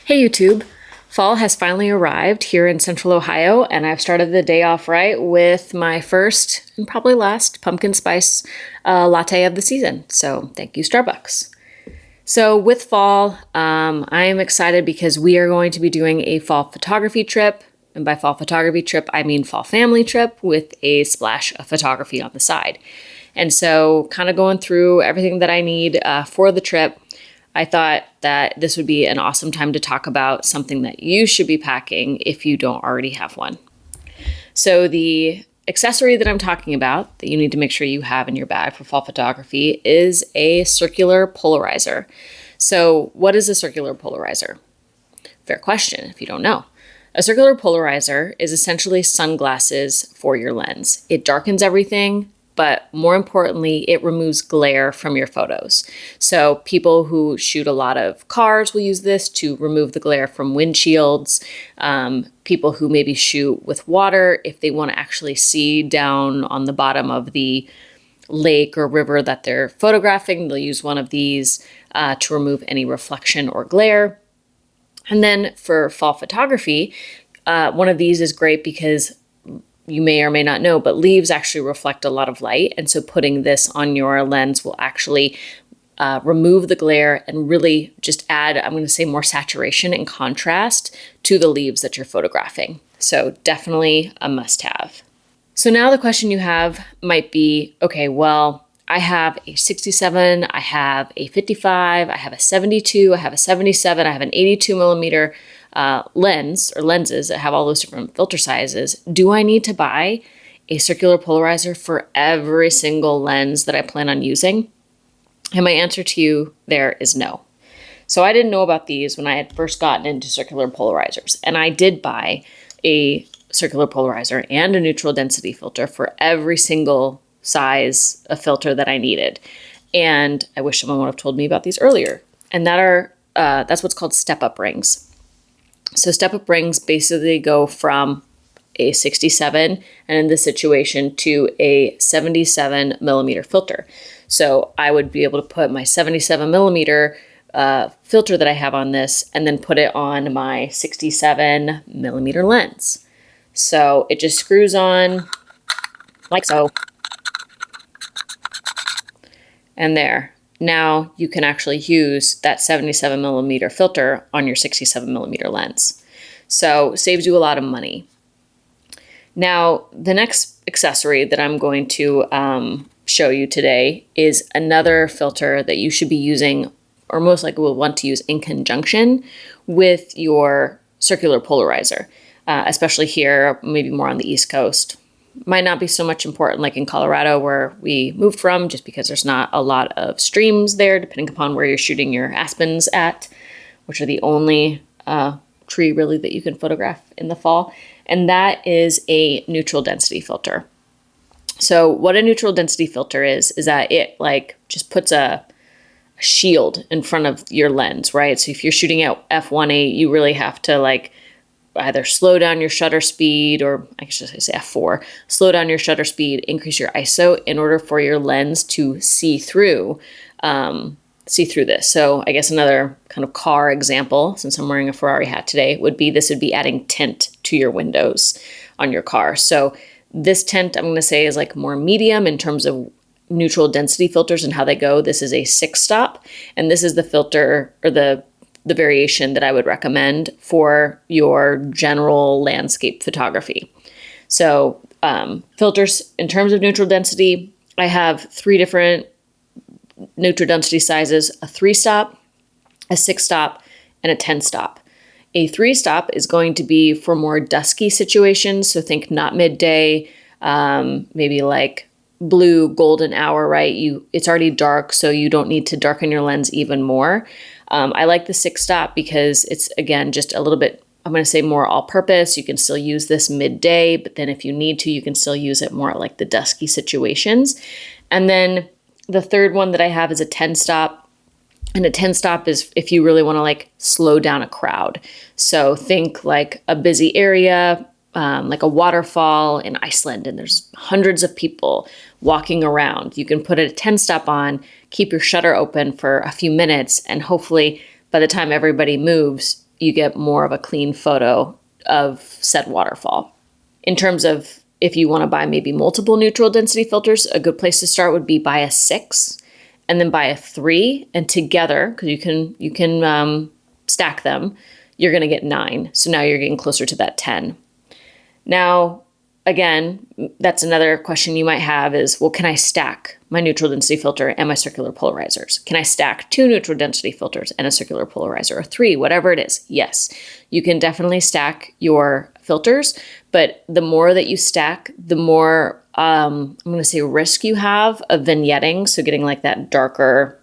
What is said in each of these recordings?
Hey YouTube! Fall has finally arrived here in Central Ohio, and I've started the day off right with my first and probably last pumpkin spice latte of the season. So thank you, Starbucks. So with fall, I am excited because we are going to be doing a fall photography trip. And by fall photography trip, I mean fall family trip with a splash of photography on the side. And so kind of going through everything that I need for the trip, I thought that this would be an awesome time to talk about something that you should be packing if you don't already have one. So the accessory that I'm talking about that you need to make sure you have in your bag for fall photography is a circular polarizer. So what is a circular polarizer? Fair question if you don't know. A circular polarizer is essentially sunglasses for your lens. It darkens everything, but more importantly, it removes glare from your photos. So people who shoot a lot of cars will use this to remove the glare from windshields. People who maybe shoot with water, if they want to actually see down on the bottom of the lake or river that they're photographing, they'll use one of these to remove any reflection or glare. And then for fall photography, one of these is great because you may or may not know, but leaves actually reflect a lot of light. And so putting this on your lens will actually remove the glare and really just add, I'm going to say, more saturation and contrast to the leaves that you're photographing. So definitely a must-have. So now the question you have might be, okay, well, I have a 67, I have a 55, I have a 72, I have a 77, I have an 82 millimeter lens or lenses that have all those different filter sizes. Do I need to buy a circular polarizer for every single lens that I plan on using? And my answer to you there is no. So I didn't know about these when I had first gotten into circular polarizers. And I did buy a circular polarizer and a neutral density filter for every single size of filter that I needed. And I wish someone would have told me about these earlier. And that's what's called step-up rings. So step-up rings basically go from a 67, and in this situation, to a 77 millimeter filter. So I would be able to put my 77 millimeter filter that I have on this and then put it on my 67 millimeter lens. So it just screws on like so. And there. Now you can actually use that 77 millimeter filter on your 67 millimeter lens. So it saves you a lot of money. Now, the next accessory that I'm going to show you today is another filter that you should be using, or most likely will want to use in conjunction with your circular polarizer, especially here, maybe more on the East Coast. Might not be so much important like in Colorado where we moved from, just because there's not a lot of streams there, depending upon where you're shooting your aspens at, which are the only tree really that you can photograph in the fall. And that is a neutral density filter. So what a neutral density filter is that it just puts a shield in front of your lens, right? So if you're shooting at f1.8, you really have to either slow down your shutter speed, or I should say f4, slow down your shutter speed, increase your ISO in order for your lens to see through this. So I guess another kind of car example, since I'm wearing a Ferrari hat today, would be adding tint to your windows on your car. So this tint, I'm going to say, is more medium in terms of neutral density filters and how they go. This is a 6-stop, and this is the filter, or the variation that I would recommend for your general landscape photography. So filters, in terms of neutral density, I have 3 different neutral density sizes: a 3-stop, a 6-stop, and a 10-stop. A 3-stop is going to be for more dusky situations. So think not midday, maybe like blue golden hour, right? It's already dark, so you don't need to darken your lens even more. I like the 6-stop because it's, again, just a little bit, I'm going to say, more all-purpose. You can still use this midday, but then if you need to, you can still use it more like the dusky situations. And then the third one that I have is a 10-stop. And a 10-stop is if you really want to slow down a crowd. So think like a busy area, like a waterfall in Iceland, and there's hundreds of people walking around. You can put a 10-stop on, keep your shutter open for a few minutes, and hopefully by the time everybody moves, you get more of a clean photo of said waterfall. In terms of if you want to buy maybe multiple neutral density filters, a good place to start would be buy a 6 and then buy a 3, and together, because you can stack them, you're going to get 9. So now you're getting closer to that 10. Now, again, that's another question you might have is, well, can I stack my neutral density filter and my circular polarizers? Can I stack 2 neutral density filters and a circular polarizer, or 3, whatever it is? Yes, you can definitely stack your filters, but the more that you stack, the more, I'm going to say, risk you have of vignetting. So getting like that darker,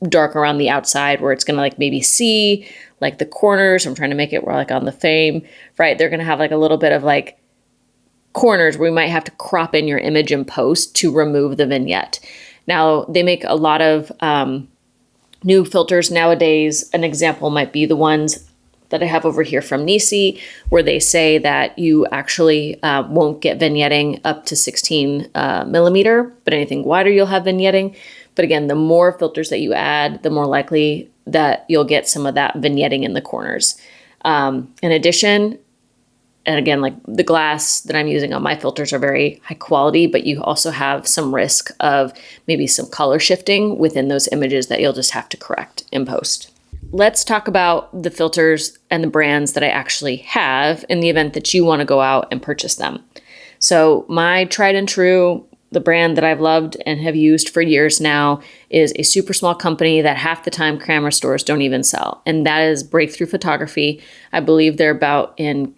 dark around the outside where it's going to like maybe see like the corners. I'm trying to make it where like on the frame, right? They're going to have like a little bit of like corners where we might have to crop in your image in post to remove the vignette. Now, they make a lot of new filters nowadays. An example might be the ones that I have over here from Nisi, where they say that you actually won't get vignetting up to 16 millimeter, but anything wider you'll have vignetting. But again, the more filters that you add, the more likely that you'll get some of that vignetting in the corners. In addition, and again, like the glass that I'm using on my filters are very high quality, but you also have some risk of maybe some color shifting within those images that you'll just have to correct in post. Let's talk about the filters and the brands that I actually have in the event that you want to go out and purchase them. So my tried and true, the brand that I've loved and have used for years now, is a super small company that half the time camera stores don't even sell. And that is Breakthrough Photography. I believe they're about in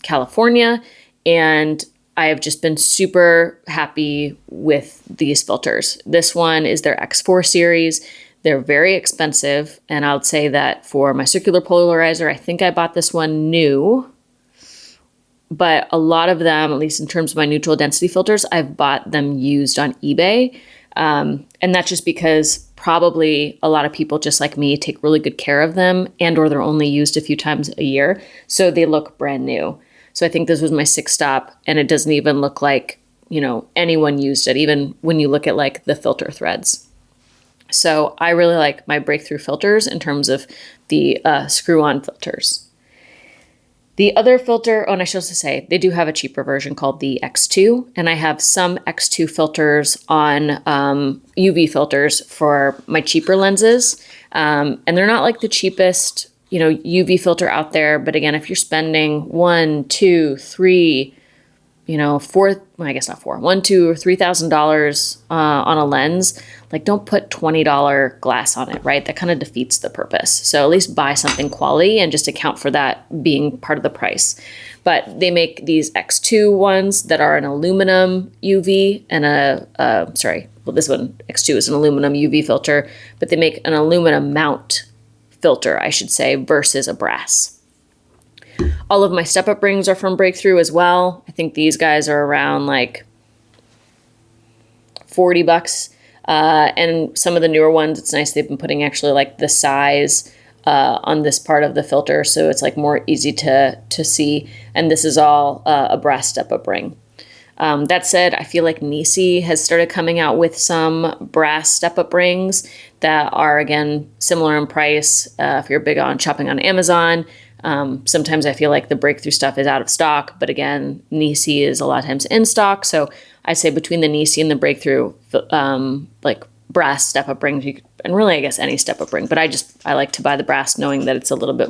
California. And I have just been super happy with these filters. This one is their X4 series. They're very expensive. And I would say that for my circular polarizer, I think I bought this one new. But a lot of them, at least in terms of my neutral density filters, I've bought them used on eBay. And that's just because probably a lot of people just like me take really good care of them, and or they're only used a few times a year. So they look brand new. So I think this was my 6th stop, and it doesn't even look like, anyone used it, even when you look at like the filter threads. So I really like my Breakthrough filters in terms of the screw-on filters. The other filter, and I should also say, they do have a cheaper version called the X2, and I have some X2 filters on UV filters for my cheaper lenses, and they're not like the cheapest, UV filter out there. But again, if you're spending $1, $2, $3, $4, well, I guess not $4, $1, $2, or $3,000 on a lens, like don't put $20 glass on it, right? That kind of defeats the purpose. So at least buy something quality and just account for that being part of the price. But they make these X2 ones that are an aluminum UV and this one, X2, is an aluminum UV filter, but they make an aluminum mount filter, I should say, versus a brass. All of my step-up rings are from Breakthrough as well. I think these guys are around like $40. And some of the newer ones, it's nice they've been putting actually like the size on this part of the filter, so it's like more easy to see. And this is all a brass step-up ring. That said, I feel like Nisi has started coming out with some brass step-up rings that are, again, similar in price. If you're big on shopping on Amazon, sometimes I feel like the Breakthrough stuff is out of stock, but again, Nisi is a lot of times in stock. So I say between the Nisi and the Breakthrough, like brass step-up rings, and really, I guess any step-up ring, but I like to buy the brass knowing that it's a little bit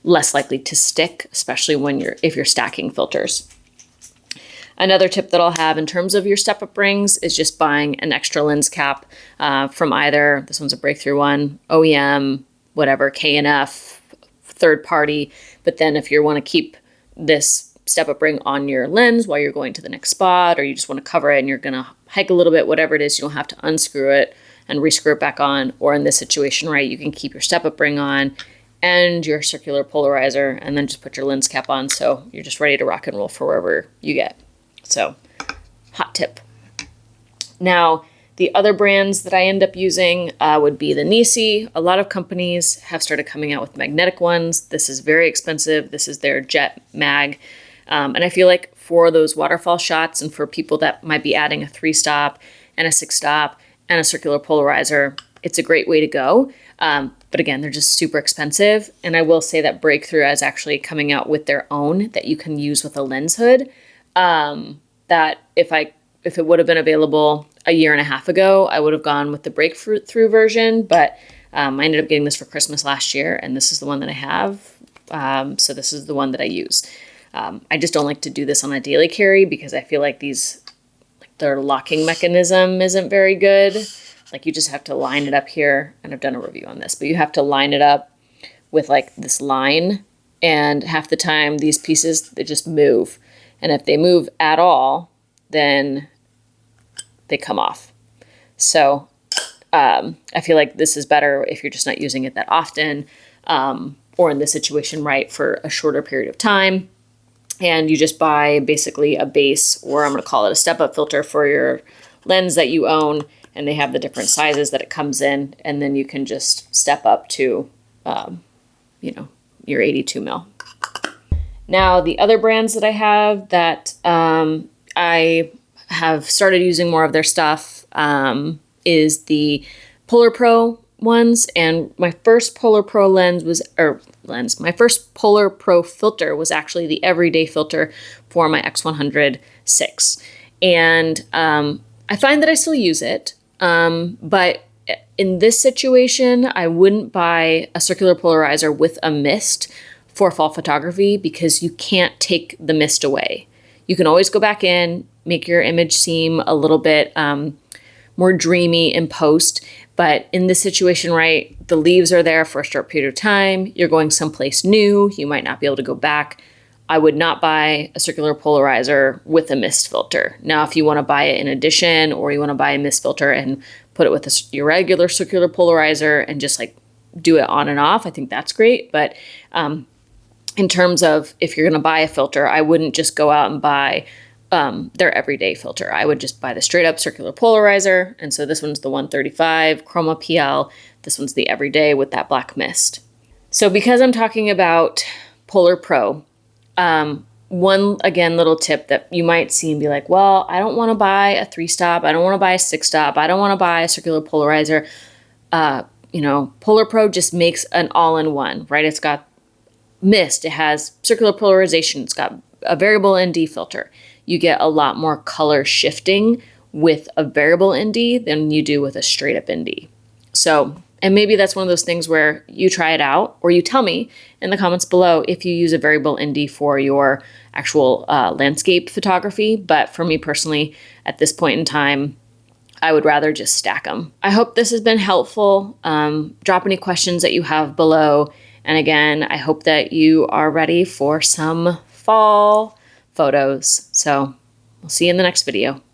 less likely to stick, especially if you're stacking filters. Another tip that I'll have in terms of your step-up rings is just buying an extra lens cap from either, this one's a Breakthrough one, OEM, whatever, K&F, third party. But then if you want to keep this step-up ring on your lens while you're going to the next spot, or you just want to cover it and you're going to hike a little bit, whatever it is, you don't have to unscrew it and rescrew it back on. Or in this situation, right, you can keep your step-up ring on and your circular polarizer and then just put your lens cap on, so you're just ready to rock and roll for wherever you get. So, hot tip. Now, the other brands that I end up using would be the Nisi. A lot of companies have started coming out with magnetic ones. This is very expensive. This is their Jet Mag. And I feel like for those waterfall shots and for people that might be adding a 3-stop and a 6-stop and a circular polarizer, it's a great way to go. But again, they're just super expensive. And I will say that Breakthrough is actually coming out with their own that you can use with a lens hood. That if it would have been available a year and a half ago, I would have gone with the Breakthrough version. But I ended up getting this for Christmas last year, and this is the one that I have. So this is the one that I use. I just don't like to do this on a daily carry because I feel like their locking mechanism isn't very good. Like you just have to line it up here, and I've done a review on this, but you have to line it up with like this line, and half the time these pieces, they just move. And if they move at all, then they come off. So I feel like this is better if you're just not using it that often, or in this situation, right, for a shorter period of time. And you just buy basically a base, or I'm going to call it a step-up filter for your lens that you own, and they have the different sizes that it comes in, and then you can just step up to, your 82 mil. Now, the other brands that I have that I have started using more of their stuff is the Polar Pro ones, and my first Polar Pro my first Polar Pro filter was actually the everyday filter for my X100 and I find that I still use it, but in this situation, I wouldn't buy a circular polarizer with a mist for fall photography because you can't take the mist away. You can always go back in, make your image seem a little bit more dreamy in post. But in this situation, right, the leaves are there for a short period of time. You're going someplace new. You might not be able to go back. I would not buy a circular polarizer with a mist filter. Now, if you want to buy it in addition, or you want to buy a mist filter and put it with your regular circular polarizer and just like do it on and off, I think that's great. But in terms of if you're going to buy a filter, I wouldn't just go out and buy their everyday filter. I would just buy the straight up circular polarizer. And so this one's the 135 Chroma PL. This one's the everyday with that black mist. So because I'm talking about Polar Pro, one, again, little tip that you might see and be like, well, I don't want to buy a 3-stop. I don't want to buy a 6-stop. I don't want to buy a circular polarizer. Polar Pro just makes an all-in-one, right? It's got mist. It has circular polarization. It's got a variable ND filter. You get a lot more color shifting with a variable ND than you do with a straight up ND. So, and maybe that's one of those things where you try it out, or you tell me in the comments below if you use a variable ND for your actual landscape photography. But for me personally, at this point in time, I would rather just stack them. I hope this has been helpful. Drop any questions that you have below. And again, I hope that you are ready for some fall photos. So we'll see you in the next video.